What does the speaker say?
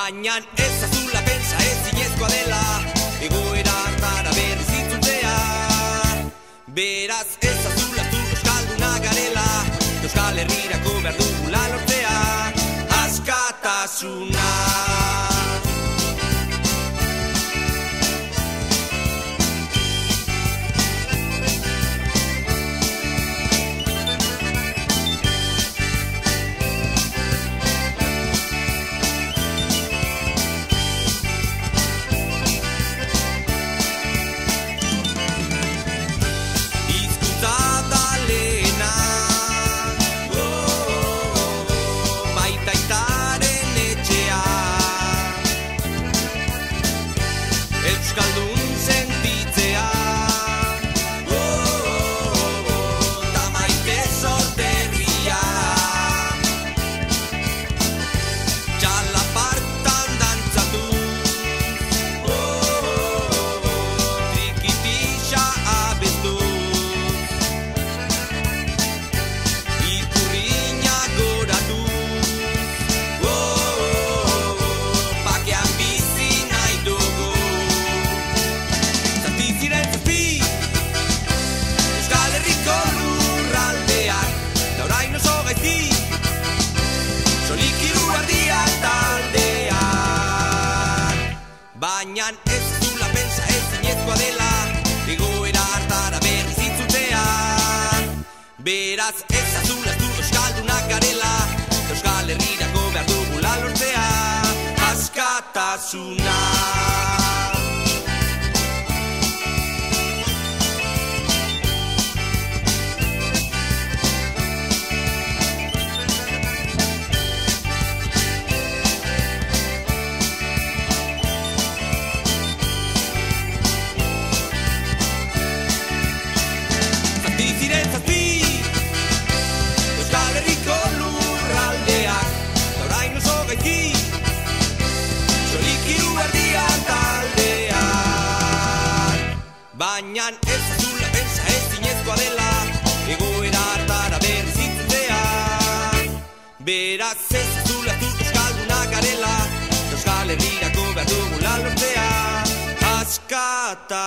baina ez azula pentsa ezinezkoa dela egoera hartara berriz itzultzea. Beraz ez azula zu euskaldunak garela, Euskal Herrirako behar dugula lortzea askatasuna. Euskaldun sentitzea, ta maite sorterria, txalapartan dantzatu, trikitixa abestu, ikurriña goratu, bakean bizi nahi dugu. Euskal Herriko lurraldeak orain oso gaizki, solik hiru ardiak taldeak. Baina ez zula pentsa ezinezkoa dela egoera hartara berriz itzultzea. Beraz ez azula ez du euskaldunak garela, Euskal Herrirako behar dugula lortzea askatasuna. Euskal Herriko lurraldeak orain oso gaizki, solik hiru ardiak taldeak. Baina ez azula pentsa ezinezkoa dela egoera hartara berriz itzultzea. Beraz ez azula zu euskaldunak garela, Euskal Herrirako behar dugula lortzea askatasuna.